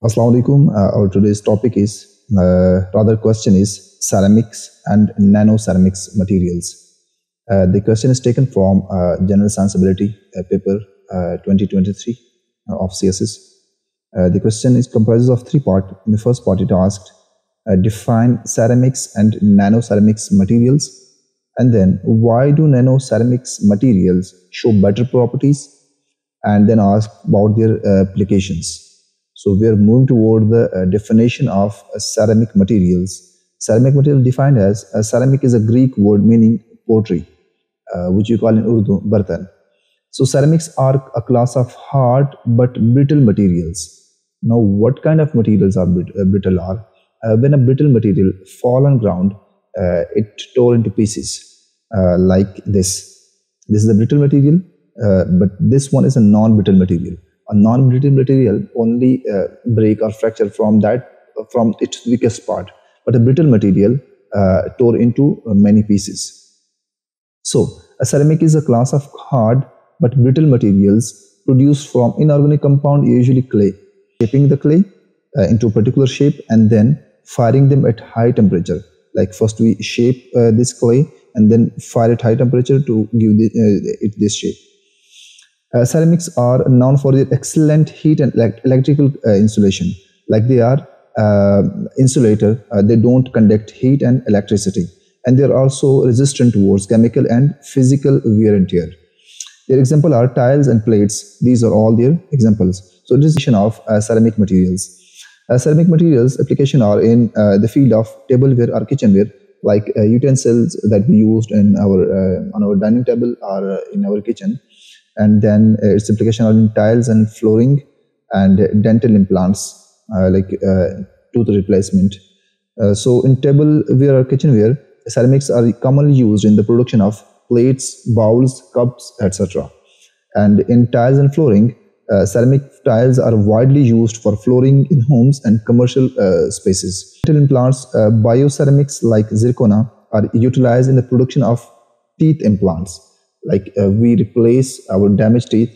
Assalamu alaikum. Our today's topic is rather question is ceramics and nano ceramics materials. The question is taken from General Science Ability paper 2023 of CSS. The question is comprises of three parts. In the first part, it asked define ceramics and nano ceramics materials, and then why do nano ceramics materials show better properties, and then ask about their applications. So we are moving toward the definition of ceramic materials. Ceramic material defined as ceramic is a Greek word meaning pottery, which you call in Urdu bartan. So ceramics are a class of hard but brittle materials. Now, what kind of materials are brittle are? When a brittle material fall on ground, it tore into pieces like this. This is a brittle material, but this one is a non-brittle material. A non-brittle material only break or fracture from its weakest part, but a brittle material tore into many pieces. So a ceramic is a class of hard but brittle materials produced from inorganic compound, usually clay. Shaping the clay into a particular shape and then firing them at high temperature. Like first we shape this clay and then fire at high temperature to give it this shape. Ceramics are known for their excellent heat and electrical insulation. Like they are insulator, they don't conduct heat and electricity, and they are also resistant towards chemical and physical wear and tear. Their example are tiles and plates. These are all their examples. So this is of ceramic materials. Ceramic materials application are in the field of tableware or kitchenware, like utensils that we used in on our dining table or in our kitchen, and then its application are in tiles and flooring and dental implants like tooth replacement. So in tableware or kitchenware, ceramics are commonly used in the production of plates, bowls, cups, etc. And in tiles and flooring, ceramic tiles are widely used for flooring in homes and commercial spaces. Dental implants, bioceramics like zirconia are utilized in the production of teeth implants. Like we replace our damaged teeth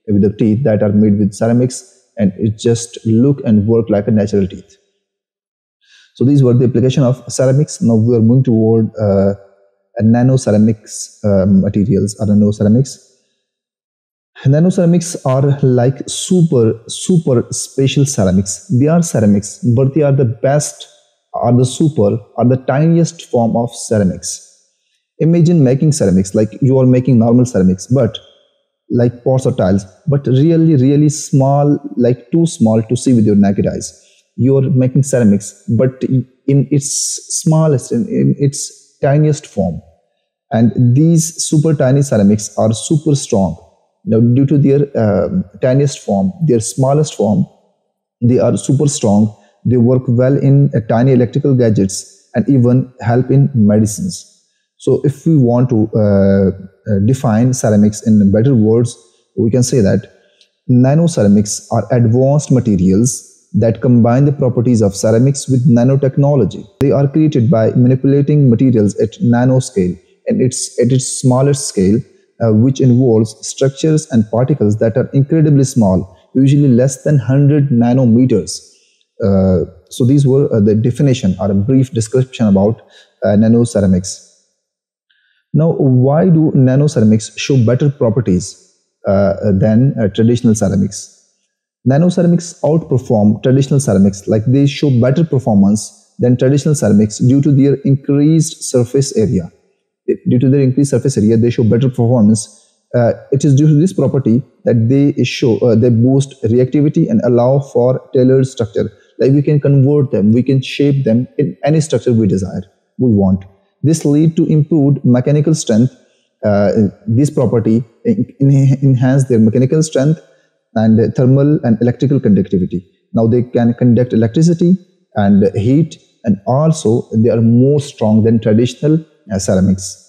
with the teeth that are made with ceramics, and it just look and work like a natural teeth. So these were the application of ceramics. Now we are moving toward nano ceramics materials or nano ceramics. Nano ceramics are like super special ceramics. They are ceramics, but they are the best, or the super, or the tiniest form of ceramics. Imagine making ceramics like you are making normal ceramics, but like pots or tiles, but really small, like too small to see with your naked eyes. You are making ceramics, but in its smallest, in its tiniest form. And these super tiny ceramics are super strong. Now, due to their tiniest form, their smallest form, they are super strong. They work well in tiny electrical gadgets and even help in medicines. So if we want to define ceramics in better words, we can say that nano ceramics are advanced materials that combine the properties of ceramics with nanotechnology. They are created by manipulating materials at nanoscale, and at its smallest scale, which involves structures and particles that are incredibly small, usually less than 100 nanometers. So these were the definition or a brief description about nano ceramics. Now, why do nano ceramics show better properties than traditional ceramics? Nano ceramics outperform traditional ceramics, like they show better performance than traditional ceramics due to their increased surface area. Due to their increased surface area, they show better performance. It is due to this property that they boost reactivity and allow for tailored structure. Like we can convert them, we can shape them in any structure we desire, we want. This lead to improved mechanical strength. This property enhance their mechanical strength and thermal and electrical conductivity. Now they can conduct electricity and heat, and also they are more strong than traditional ceramics.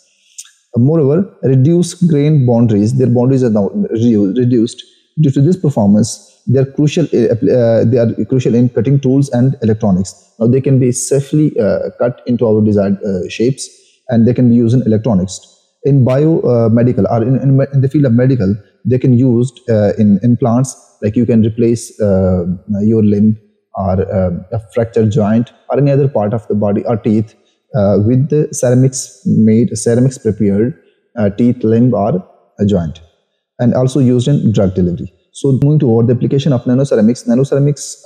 Moreover, reduced grain boundaries. Their boundaries are now reduced. Due to this performance, they are crucial. They are crucial in cutting tools and electronics. Now they can be safely cut into our desired shapes, and they can be used in electronics. In biomedical or in the field of medical, they can be used in implants. Like you can replace your limb or a fractured joint or any other part of the body or teeth with the ceramics prepared teeth, limb, or a joint, and also used in drug delivery. So moving toward the application of nanoceramics,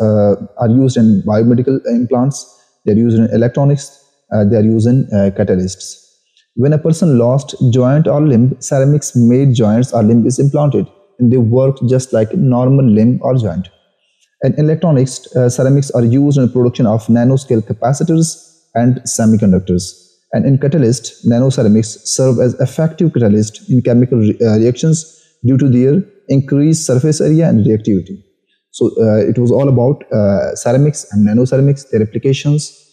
are used in biomedical implants, they're used in electronics, they're used in catalysts. When a person lost joint or limb, ceramics made joints or limb is implanted, and they work just like a normal limb or joint. In electronics, ceramics are used in the production of nanoscale capacitors and semiconductors. And in catalyst, nanoceramics serve as effective catalyst in chemical reactions due to their increased surface area and reactivity. So it was all about ceramics and nanoceramics, their applications.